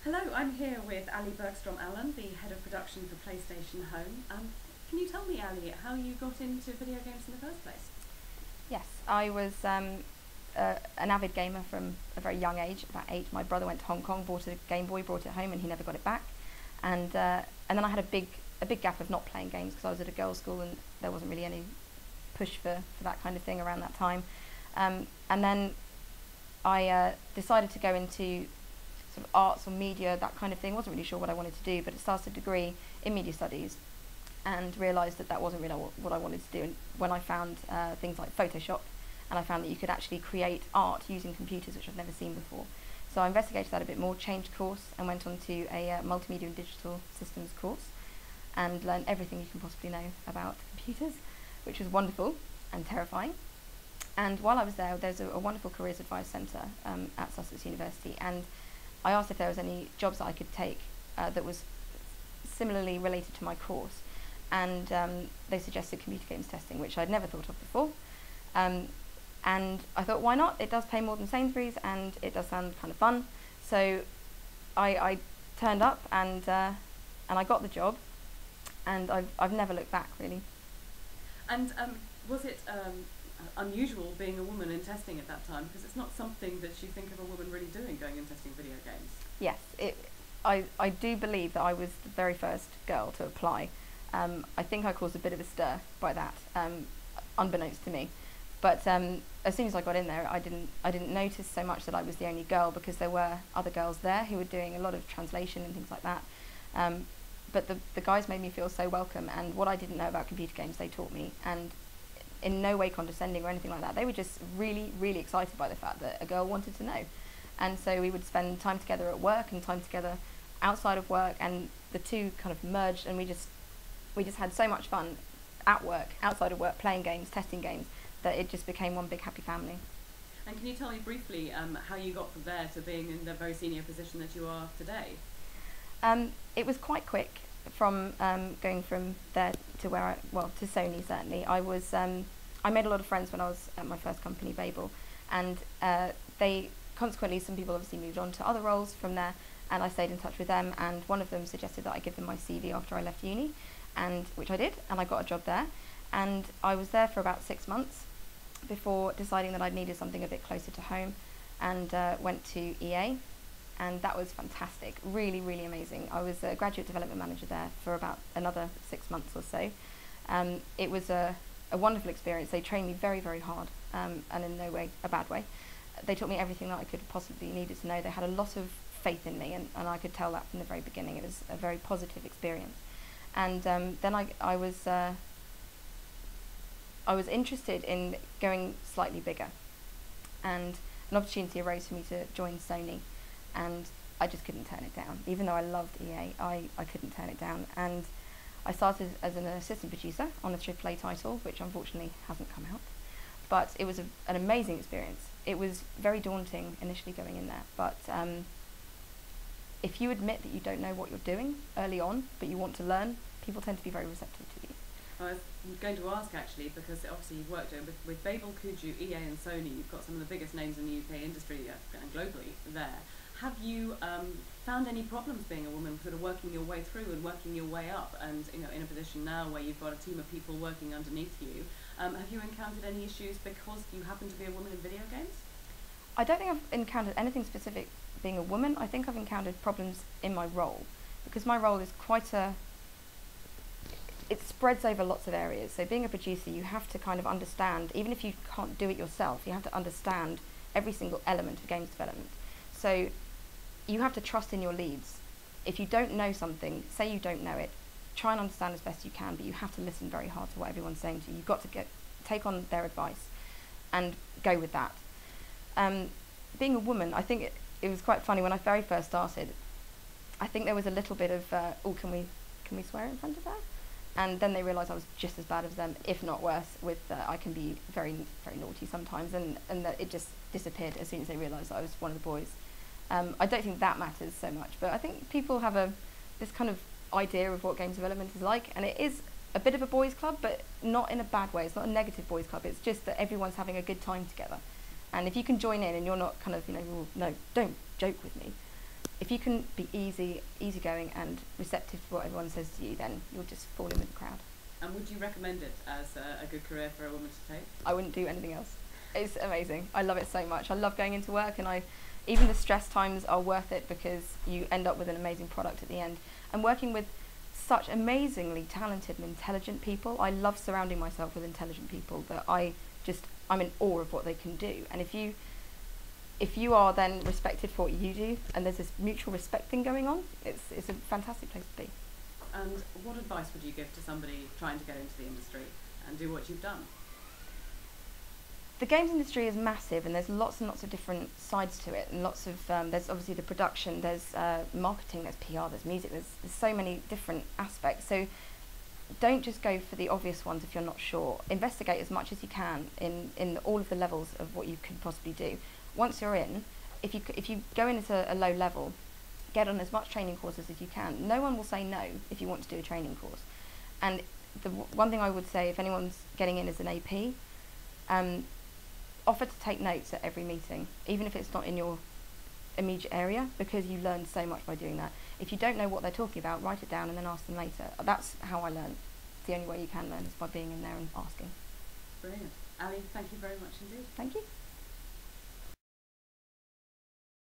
Hello, I'm here with Ali Bergstrom-Allen, the head of production for PlayStation Home. Can you tell me, Ali, how you got into video games in the first place? Yes, I was an avid gamer from a very young age, about 8. My brother went to Hong Kong, bought a Game Boy, brought it home, and he never got it back. And then I had a big gap of not playing games because I was at a girls' school and there wasn't really any push for that kind of thing around that time. And then I decided to go into sort of arts or media, that kind of thing. Wasn't really sure what I wanted to do, but it started a degree in media studies and realised that that wasn't really what I wanted to do. And when I found things like Photoshop, and I found that you could actually create art using computers, which I'd never seen before. So I investigated that a bit more, changed course, and went on to a multimedia and digital systems course, and learned everything you can possibly know about computers, which was wonderful and terrifying. And while I was there, there's a wonderful careers advice centre at Sussex University, and I asked if there was any jobs that I could take that was similarly related to my course, and they suggested computer games testing, which I'd never thought of before. And I thought, why not? It does pay more than Sainsbury's, and it does sound kind of fun. So I turned up, and I got the job, and I've never looked back, really. And was it unusual being a woman in testing at that time? Because it's not something that you think of a woman really doing, going and testing video games. Yes, I do believe that I was the very first girl to apply. I think I caused a bit of a stir by that, unbeknownst to me. But as soon as I got in there, I didn't notice so much that I was the only girl, because there were other girls there who were doing a lot of translation and things like that. But the guys made me feel so welcome, and what I didn't know about computer games, they taught me, and in no way condescending or anything like that. They were just really, really excited by the fact that a girl wanted to know. And so we would spend time together at work and time together outside of work, and the two kind of merged, and we just had so much fun at work, outside of work, playing games, testing games, that it just became one big happy family. And can you tell me briefly how you got from there to being in the very senior position that you are today? It was quite quick from going from there to to Sony. Certainly, I made a lot of friends when I was at my first company, Babel, and consequently some people obviously moved on to other roles from there, and I stayed in touch with them. And one of them suggested that I give them my CV after I left uni, and which I did, and I got a job there, and I was there for about 6 months before deciding that I needed something a bit closer to home, and went to EA. And that was fantastic, really, really amazing. I was a graduate development manager there for about another 6 months or so. It was a wonderful experience. They trained me very, very hard, and in no way a bad way. They taught me everything that I could possibly needed to know. They had a lot of faith in me, and I could tell that from the very beginning. It was a very positive experience. And then I was interested in going slightly bigger, and an opportunity arose for me to join Sony, and I just couldn't turn it down. Even though I loved EA, I couldn't turn it down. And I started as an assistant producer on a AAA title, which unfortunately hasn't come out. But it was an amazing experience. It was very daunting initially going in there, but if you admit that you don't know what you're doing early on, but you want to learn, people tend to be very receptive to you. I was going to ask actually, because obviously you've worked with Babel, Kuju, EA and Sony. You've got some of the biggest names in the UK industry and globally there. Have you found any problems being a woman, sort of working your way through and working your way up, and in a position now where you've got a team of people working underneath you? Have you encountered any issues because you happen to be a woman in video games? I don't think I've encountered anything specific being a woman. I think I've encountered problems in my role, because my role is it spreads over lots of areas. So being a producer, you have to kind of understand, even if you can't do it yourself, you have to understand every single element of games development. So you have to trust in your leads. If you don't know something, say you don't know it, try and understand as best you can, but you have to listen very hard to what everyone's saying to you. You've got to take on their advice and go with that. Being a woman, I think it was quite funny when I very first started. I think there was a little bit of, oh, can we swear in front of her? And then they realised I was just as bad as them, if not worse, with I can be very, very naughty sometimes, and that it just disappeared as soon as they realised I was one of the boys. I don't think that matters so much, but I think people have this kind of idea of what games development is like, and it is a bit of a boys' club, but not in a bad way. It's not a negative boys' club. It's just that everyone's having a good time together. And if you can join in and you're not kind of, oh, no, don't joke with me, if you can be easygoing and receptive to what everyone says to you, then you'll just fall in with the crowd. And would you recommend it as a good career for a woman to take? I wouldn't do anything else. It's amazing. I love it so much. I love going into work, and even the stress times are worth it because you end up with an amazing product at the end. And working with such amazingly talented and intelligent people, I love surrounding myself with intelligent people that I'm in awe of what they can do. And if you are then respected for what you do, and there's this mutual respect thing going on, it's a fantastic place to be. And what advice would you give to somebody trying to get into the industry and do what you've done? The games industry is massive, and there's lots and lots of different sides to it, and lots of there's obviously the production, there's marketing, there's PR, there's music, there's so many different aspects. So don't just go for the obvious ones if you're not sure. Investigate as much as you can in all of the levels of what you could possibly do. Once you're in, if you go in at a low level, get on as much training courses as you can. No one will say no if you want to do a training course. And the one thing I would say, if anyone's getting in as an AP, offer to take notes at every meeting, even if it's not in your immediate area, because you learn so much by doing that. If you don't know what they're talking about, write it down and then ask them later. That's how I learn. The only way you can learn is by being in there and asking. Brilliant. Ali, thank you very much indeed. Thank you.